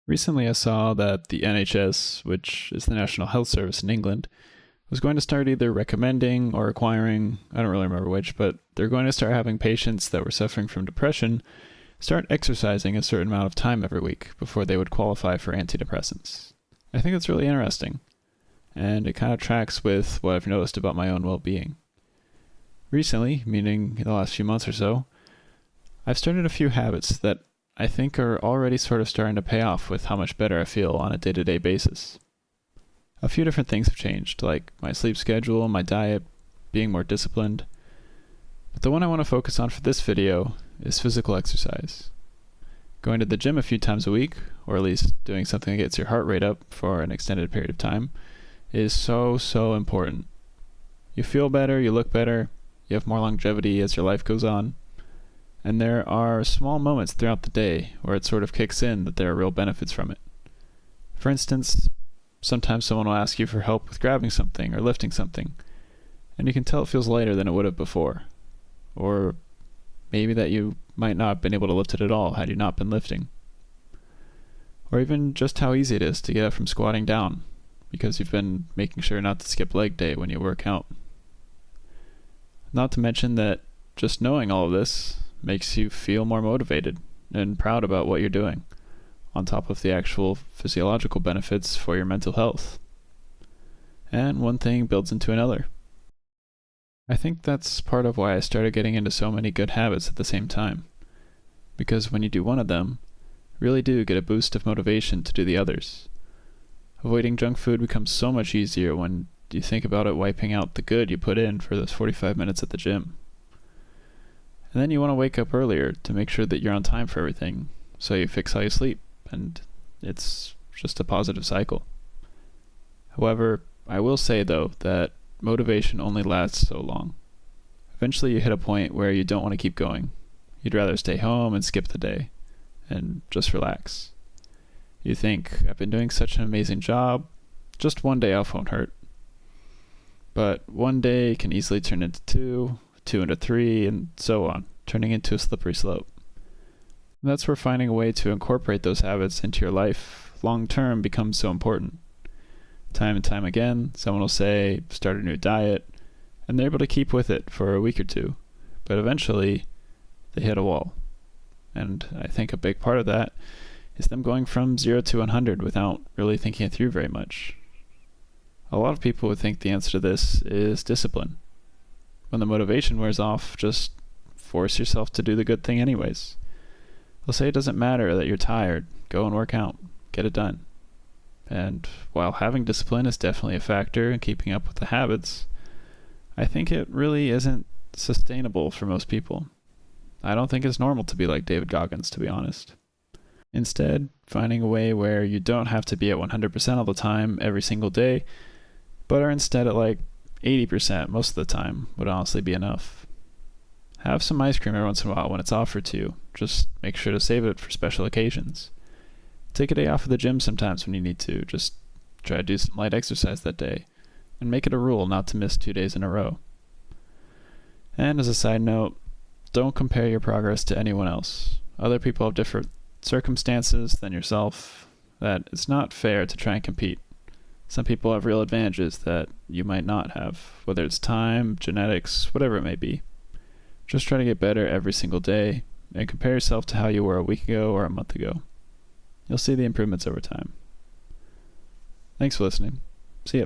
Recently, I saw that the NHS, which is the National Health Service in England, was going to start either recommending or requiring, I don't really remember which, but they're going to start having patients that were suffering from depression start exercising a certain amount of time every week before they would qualify for antidepressants. I think that's really interesting, and it kind of tracks with what I've noticed about my own well-being. Recently, meaning in the last few months or so, I've started a few habits that I think are already sort of starting to pay off with how much better I feel on a day-to-day basis. A few different things have changed, like my sleep schedule, my diet, being more disciplined. But the one I want to focus on for this video is physical exercise. Going to the gym a few times a week, or at least doing something that gets your heart rate up for an extended period of time, is so important. You feel better, you look better, you have more longevity as your life goes on. And there are small moments throughout the day where it sort of kicks in that there are real benefits from it. For instance, sometimes someone will ask you for help with grabbing something or lifting something, and you can tell it feels lighter than it would have before. Or maybe that you might not have been able to lift it at all had you not been lifting. Or even just how easy it is to get up from squatting down because you've been making sure not to skip leg day when you work out. Not to mention that just knowing all of this makes you feel more motivated and proud about what you're doing, on top of the actual physiological benefits for your mental health. And one thing builds into another. I think that's part of why I started getting into so many good habits at the same time. Because when you do one of them, you really do get a boost of motivation to do the others. Avoiding junk food becomes so much easier when you think about it wiping out the good you put in for those 45 minutes at the gym. And then you want to wake up earlier to make sure that you're on time for everything, so you fix how you sleep, and it's just a positive cycle. However, I will say though that motivation only lasts so long. Eventually you hit a point where you don't want to keep going. You'd rather stay home and skip the day, and just relax. You think, I've been doing such an amazing job, just one day off won't hurt. But one day can easily turn into two into three, and so on, turning into a slippery slope. And that's where finding a way to incorporate those habits into your life long term becomes so important. Time and time again, someone will say, start a new diet, and they're able to keep with it for a week or two, but eventually they hit a wall. And I think a big part of that is them going from 0 to 100 without really thinking it through very much. A lot of people would think the answer to this is discipline. When the motivation wears off, just force yourself to do the good thing anyways. They'll say it doesn't matter that you're tired, go and work out, get it done. And while having discipline is definitely a factor in keeping up with the habits, I think it really isn't sustainable for most people. I don't think it's normal to be like David Goggins, to be honest. Instead, finding a way where you don't have to be at 100% all the time every single day, but are instead at like 80% most of the time would honestly be enough. Have some ice cream every once in a while when it's offered to you. Just make sure to save it for special occasions. Take a day off of the gym sometimes when you need to. Just try to do some light exercise that day. And make it a rule not to miss 2 days in a row. And as a side note, don't compare your progress to anyone else. Other people have different circumstances than yourself. That it's not fair to try and compete. Some people have real advantages that you might not have, whether it's time, genetics, whatever it may be. Just try to get better every single day and compare yourself to how you were a week ago or a month ago. You'll see the improvements over time. Thanks for listening. See ya.